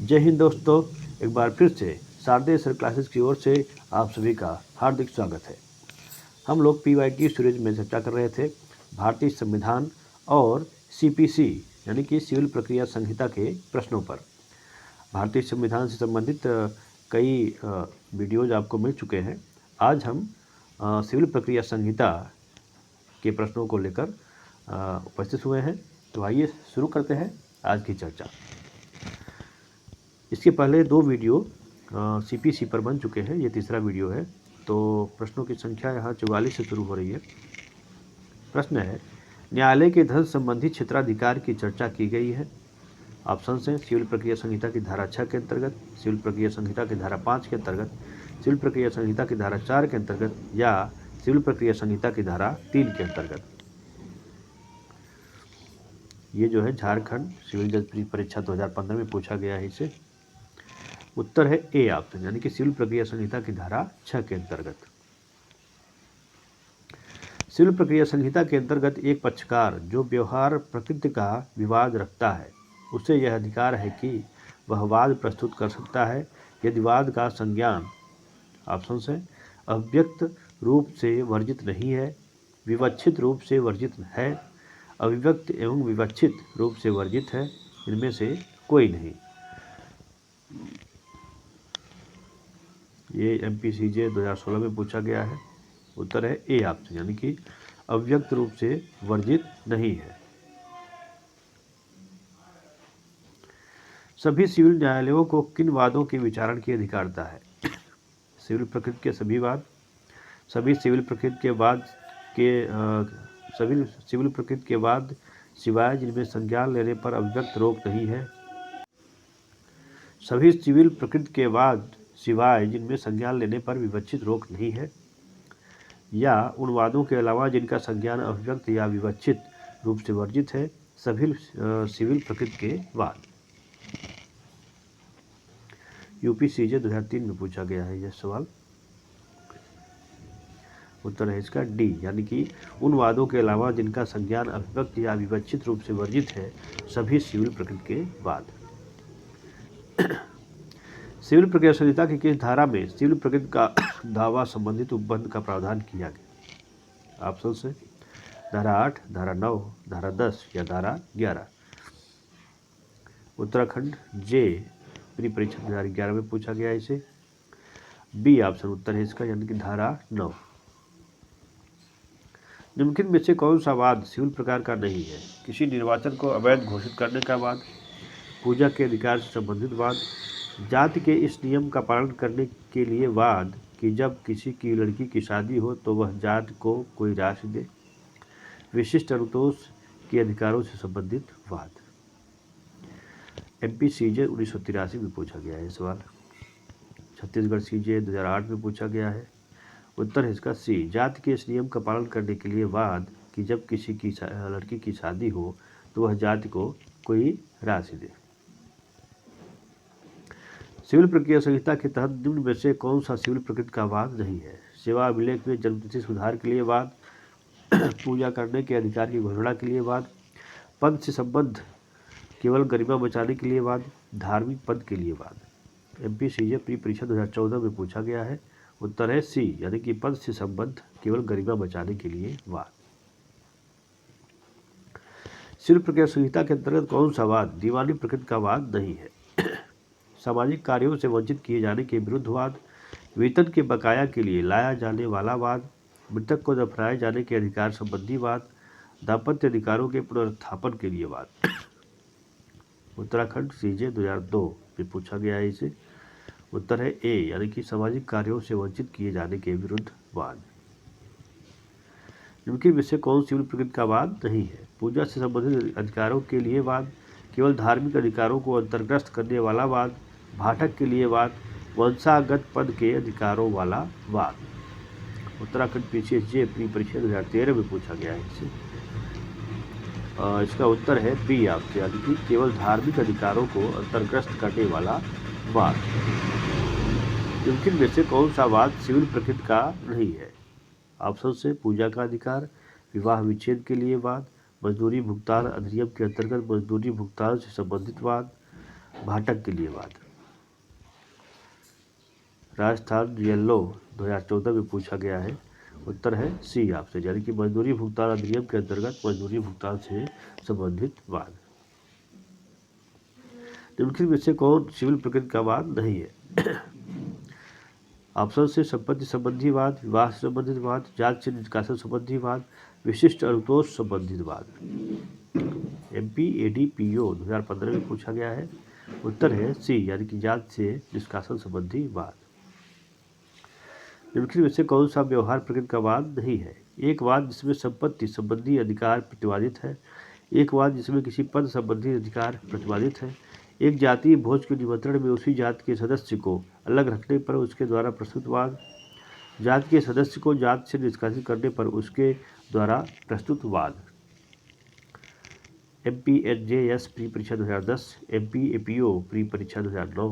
जय हिंद दोस्तों, एक बार फिर से शारदीय सर क्लासेस की ओर से आप सभी का हार्दिक स्वागत है। हम लोग PYQ सीरीज में चर्चा कर रहे थे भारतीय संविधान और CPC यानी कि सिविल प्रक्रिया संहिता के प्रश्नों पर। भारतीय संविधान से संबंधित कई वीडियोज आपको मिल चुके हैं। आज हम सिविल प्रक्रिया संहिता के प्रश्नों को लेकर उपस्थित हुए हैं। तो आइए शुरू करते हैं आज की चर्चा। इसके पहले दो वीडियो CPC पर बन चुके हैं, ये तीसरा वीडियो है। तो प्रश्नों की संख्या यहाँ 44 से शुरू हो रही है। प्रश्न है, न्यायालय के धन संबंधी क्षेत्राधिकार की चर्चा की गई है। ऑप्शन हैं सिविल प्रक्रिया संहिता की धारा 6 के अंतर्गत, सिविल प्रक्रिया संहिता की धारा 5 के अंतर्गत, सिविल प्रक्रिया संहिता की धारा 4 के अंतर्गत या सिविल प्रक्रिया संहिता की धारा 3 के अंतर्गत। ये जो है झारखंड सिविल जज परीक्षा 2015 में पूछा गया है इसे। उत्तर है ए ऑप्शन, यानी कि सिविल प्रक्रिया संहिता की धारा 6 के अंतर्गत। सिविल प्रक्रिया संहिता के अंतर्गत एक पक्षकार जो व्यवहार प्रकृति का विवाद रखता है, उसे यह अधिकार है कि वह वाद प्रस्तुत कर सकता है यदि वाद का संज्ञान ऑप्शन से अव्यक्त रूप से वर्जित नहीं है, विवक्षित रूप से वर्जित है, अभिव्यक्त एवं विवक्षित रूप से वर्जित है, इनमें से कोई नहीं। ये MPCJ 2016 में पूछा गया है। उत्तर है ए ऑप्शन, यानी कि अव्यक्त रूप से वर्जित नहीं है। सभी सिविल न्यायालयों को किन वादों के विचारण की अधिकारता है? सिविल प्रकृति के सभी वाद, सभी सिविल प्रकृति के वाद सिवाय जिनमें संज्ञान लेने पर अभिव्यक्त रोक नहीं है, सभी सिविल प्रकृति के वाद सिवाय जिनमें संज्ञान लेने पर विवक्षित रोक नहीं है, या उन वादों के अलावा जिनका संज्ञान अभिव्यक्त या विवक्षित रूप से वर्जित है, सभी सिविल प्रकृति के वाद। UPCJ 2003 में पूछा गया है यह सवाल। उत्तर है इसका डी, यानी कि उन वादों के अलावा जिनका संज्ञान अभिव्यक्त या विवक्षित रूप से वर्जित है, सभी सिविल प्रकृति के वाद। सिविल प्रक्रिया संहिता की किस धारा में सिविल प्रकृति का दावा संबंधित उपबंध का प्रावधान किया गया? ऑप्शन से धारा 8, धारा 9, धारा 10 या धारा 11। उत्तराखंड जे प्री परीक्षा 2011 में पूछा गया इसे। बी ऑप्शन उत्तर है इसका, यानी कि धारा 9। निम्नलिखित में से कौन सा वाद सिविल प्रकार का नहीं है? किसी निर्वाचन को अवैध घोषित करने का वाद, पूजा के अधिकार से संबंधित वाद, जाति के इस नियम का पालन करने के लिए वाद कि जब किसी की लड़की की शादी हो तो वह जाति को कोई राशि दे, विशिष्ट अनुतोष के अधिकारों से संबंधित वाद। MPCJ 1983 में पूछा गया है सवाल। छत्तीसगढ़ CJ 2008 में पूछा गया है। उत्तर है इसका सी, जाति के इस नियम का पालन करने के लिए वाद कि जब किसी की लड़की की शादी हो तो वह जाति को कोई राशि दे। सिविल प्रक्रिया संहिता के तहत निम्न में से कौन सा सिविल प्रकृति का वाद नहीं है? सेवा अभिलेख में जन्मतिथि सुधार के लिए वाद, पूजा करने के अधिकार की घोषणा के लिए वाद, पद से संबद्ध केवल गरिमा बचाने के लिए वाद, धार्मिक पद के लिए वाद। MPCJ प्री परीक्षा 2014 में पूछा गया है। उत्तर है सी, यानी कि पद से संबद्ध केवल गरिमा बचाने के लिए वाद। सिविल प्रक्रिया संहिता के अंतर्गत कौन सा वाद दीवानी प्रकृति का वाद नहीं है? सामाजिक कार्यों से वंचित किए जाने के विरुद्ध वाद, वेतन के बकाया के लिए लाया जाने वाला वाद, मृतक को दफनाए जाने के अधिकार संबंधी वाद, दाम्पत्य अधिकारों के पुनर्स्थापन के लिए वाद। उत्तराखंड CJ 2002 में पूछा गया है इसे। उत्तर है ए, यानी कि सामाजिक कार्यों से वंचित किए जाने के विरुद्ध वाद। निम्नलिखित में से कौन सिविल प्रकृति का वाद नहीं है? पूजा से संबंधित अधिकारों के लिए वाद, केवल धार्मिक अधिकारों को अंतर्ग्रस्त करने वाला वाद, भाटक के लिए वाद, वंशागत पद के अधिकारों वाला वाद। उत्तराखंड PCSJ प्री परीक्षा 2013 में पूछा गया है इसे। इसका उत्तर है बी ऑप्शन, यानी कि केवल धार्मिक अधिकारों को अंतर्ग्रस्त करने वाला वाद। निम्नलिखित में से कौन सा वाद सिविल प्रकृति का नहीं है? ऑप्शन से पूजा का अधिकार, विवाह विच्छेद के लिए वाद, मजदूरी भुगतान अधिनियम के अंतर्गत मजदूरी भुगतान से संबंधित वाद, भाटक के लिए वाद। राजस्थान जेएलओ 2014 में पूछा गया है। उत्तर है सी आपसे, यानी कि मजदूरी भुगतान अधिनियम के अंतर्गत मजदूरी भुगतान से संबंधित वाद। निम्नलिखित में से कौन सिविल प्रकृति का वाद नहीं है? ऑप्शन से संपत्ति संबंधी वाद, विवाह से संबंधित वाद, जांच से निष्कासन संबंधी वाद, विशिष्ट अनुतोष संबंधित वाद। MPADPO 2015 में पूछा गया है। उत्तर है सी, यानी कि जांच से निष्कासन संबंधी वाद। निम्नलिखित में से कौन सा व्यवहार प्रकृति का वाद नहीं है? एक वाद जिसमें संपत्ति संबंधी अधिकार प्रतिपादित है, एक वाद जिसमें किसी पद संबंधी अधिकार प्रतिपादित है, एक जातीय भोज के निमंत्रण में उसी जात के सदस्य को अलग रखने पर उसके द्वारा प्रस्तुत वाद, जात के सदस्य को जात से निष्कासित करने पर उसके द्वारा प्रस्तुत वाद। MPHJS प्री परीक्षा 2010, MPAPO प्री परीक्षा 2009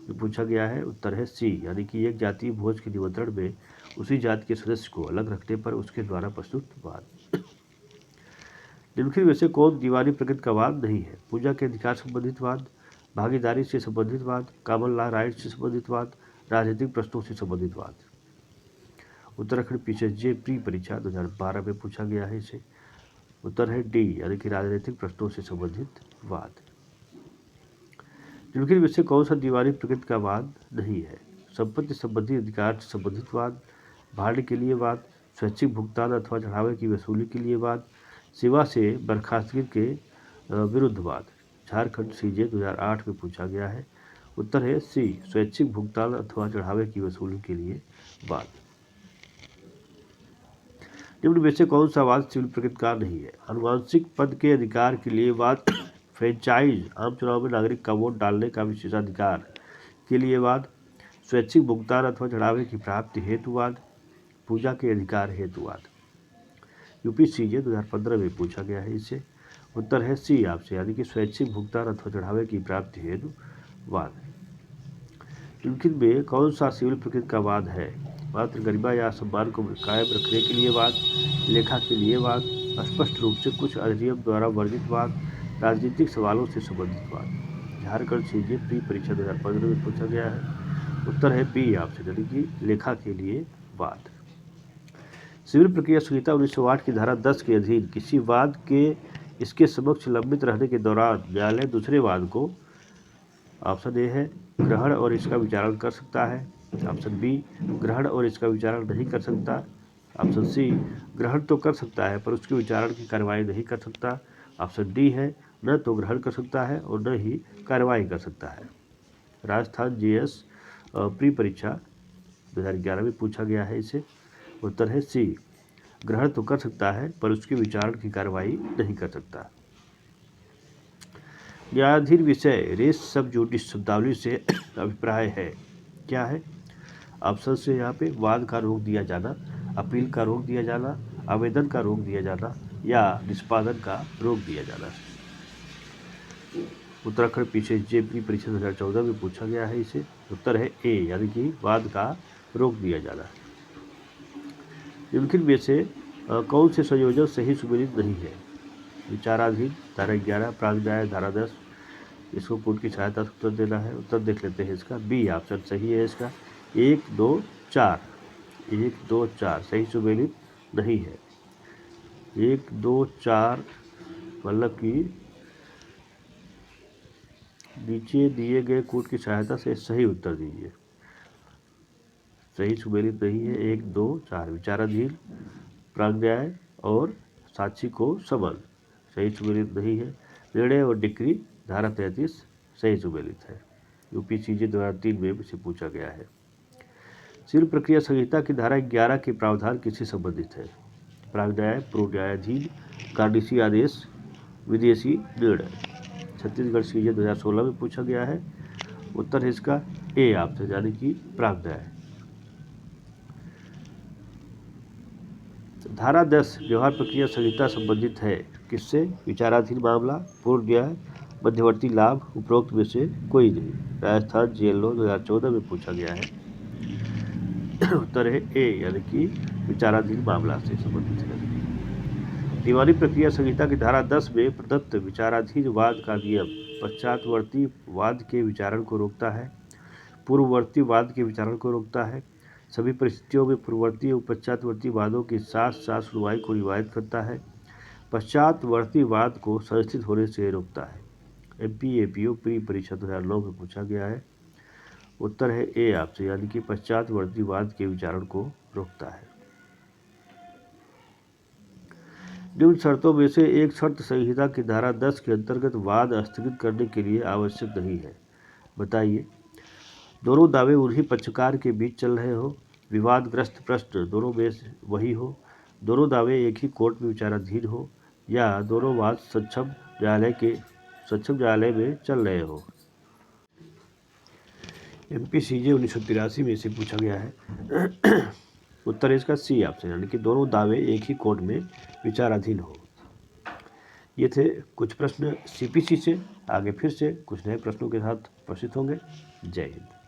में पूछा गया है। उत्तर है सी, यानी कि एक जातीय भोज के निमंत्रण में उसी जात के सदस्य को अलग रखने पर उसके द्वारा प्रस्तुत वाद। निम्नलिखित में से कौन दीवानी प्रकृति का वाद नहीं है? पूजा के अधिकार संबंधित वाद, भागीदारी से संबंधित वाद, कॉमन लॉ राइट से संबंधित वाद, राजनीतिक प्रश्नों से संबंधित वाद। उत्तराखंड PCSJ प्री परीक्षा 2012 में पूछा गया है इसे। उत्तर है डी, यानी कि राजनीतिक प्रश्नों से संबंधित वाद। निम्नलिखित में से कौन सा दीवानी प्रकृति का वाद नहीं है? संपत्ति संबंधी अधिकार से संबंधित वाद, भाड़े के लिए वाद, स्वैच्छिक भुगतान अथवा चढ़ावे की वसूली के लिए वाद, सेवा से बर्खास्तगी के विरुद्ध वाद। झारखंड CJ 2008 में पूछा गया है। उत्तर है सी, स्वैच्छिक भुगतान अथवा चढ़ावे की वसूली के लिए वाद। निम्न में से कौन सा वाद सिविल प्रकृति का नहीं है? अनुवांशिक पद के अधिकार के लिए वाद, फ्रेंचाइज आम चुनाव में नागरिक का वोट डालने का विशेषाधिकार के लिए वाद, स्वैच्छिक भुगतान अथवा चढ़ावे की प्राप्ति हेतुवाद, पूजा के अधिकार हेतुवाद। UPCJ 2015 में पूछा गया है इसे। उत्तर है सी आपसे, यानी कि स्वैच्छिक भुगतान अथवा चढ़ावे की प्राप्ति हेतु वाद। निम्नलिखित में कौन सा सिविल प्रकृति का वाद है? मात्र गरिमा या सम्मान को कायम रखने के लिए वाद, लेखा के लिए वाद, स्पष्ट रूप से कुछ अधिनियम द्वारा वर्जित वाद, राजनीतिक सवालों से संबंधित वाद। झारखंड CJ प्री परीक्षा 2015 में पूछा गया है। उत्तर है बी आपसे, यानी कि लेखा के लिए वाद। सिविल प्रक्रिया संहिता 1908 की धारा 10 के अधीन किसी वाद के इसके समक्ष लंबित रहने के दौरान न्यायालय दूसरे वाद को, ऑप्शन ए है, ग्रहण और इसका विचारण कर सकता है, ऑप्शन बी, ग्रहण और इसका विचारण नहीं कर सकता, ऑप्शन सी, ग्रहण तो कर सकता है पर उसके विचारण की कार्रवाई नहीं कर सकता, ऑप्शन डी है, न तो ग्रहण कर सकता है और न ही कार्रवाई कर सकता है। राजस्थान GS प्री परीक्षा 2011 में पूछा गया है इसे। उत्तर है सी, ग्रहण तो कर सकता है पर उसके विचारण की कार्रवाई नहीं कर सकता। न्यायाधीन विषय रेस सब जुडिस शब्दावली से अभिप्राय है क्या है? ऑप्शन से यहाँ पे वाद का रोक दिया जाना, अपील का रोक दिया जाना, आवेदन का रोक दिया जाना या निष्पादन का रोक दिया जाना। उत्तराखंड PCSJ प्री परीक्षा 2014 में पूछा गया है इसे। उत्तर है ए, यानी कि वाद का रोक दिया जाना। निम्नलिखित में से कौन से संयोजन सही सुमेलित नहीं है? विचाराधीन धारा 11, प्राग्न्याय धारा 10। इसको कोर्ट की सहायता से उत्तर देना है। उत्तर देख लेते हैं इसका। बी ऑप्शन सही है इसका। 1, 2, 4, 1, 2, 4 सही सुमेलित नहीं है। 1, 2, 4 मतलब कि नीचे दिए गए कोड की सहायता से सही उत्तर दीजिए। सही सुमेलित नहीं है। 1, 2, 4 विचाराधीन, प्राग्न्याय और साक्षी को समन सही सुमेलित नहीं है। निर्णय और डिक्री धारा 33 सही सुमेलित है। UPCJ 2003 में इसे पूछा गया है। सिविल प्रक्रिया संहिता की धारा 11 के प्रावधान किससे संबंधित है? प्राग्न्याय, पूर्व न्यायाधीन, कार्डिसी आदेश, विदेशी निर्णय। छत्तीसगढ़ CJ 2016 में पूछा गया है। उत्तर है इसका ए ऑप्शन, यानी कि प्राग्न्याय। धारा 10 व्यवहार प्रक्रिया संहिता संबंधित है किससे? विचाराधीन मामला, पूर्व न्याय, मध्यवर्ती लाभ, उपरोक्त में से कोई नहीं। राजस्थान जेएलओ 2014 में पूछा गया है। उत्तर है ए, यानी कि विचाराधीन मामला से संबंधित है। दीवानी प्रक्रिया संहिता की धारा 10 में प्रदत्त विचाराधीन वाद का नियम पश्चातवर्ती वाद के विचारण को रोकता है, पूर्ववर्ती वाद के विचारण को रोकता है, सभी परिस्थितियों में पूर्ववर्ती और पश्चातवर्ती वादों के साथ साथ सुनवाई को रिवायत करता है, पश्चातवर्ती वाद को संस्थित होने से रोकता है। MPAPO प्री परीक्षा 2009 में पूछा गया है। उत्तर है ए आपसे, यानी कि पश्चातवर्ती वाद के विचारण को रोकता है। निम्न शर्तों में से एक शर्त संहिता की धारा 10 के अंतर्गत वाद स्थगित करने के लिए आवश्यक नहीं है, बताइए। दोनों दावे उन्हीं पक्षकार के बीच चल रहे हो, विवादग्रस्त प्रश्न दोनों में वही हो, दोनों दावे एक ही कोर्ट में विचाराधीन हो, या दोनों वाद सक्षम न्यायालय में चल रहे हो। MPCJ 1983 में इसे पूछा गया है। उत्तर इसका सी ऑप्शन, यानी कि दोनों दावे एक ही कोर्ट में विचाराधीन हो। ये थे कुछ प्रश्न CPC से। आगे फिर से कुछ नए प्रश्नों के साथ उपस्थित होंगे। जय हिंद।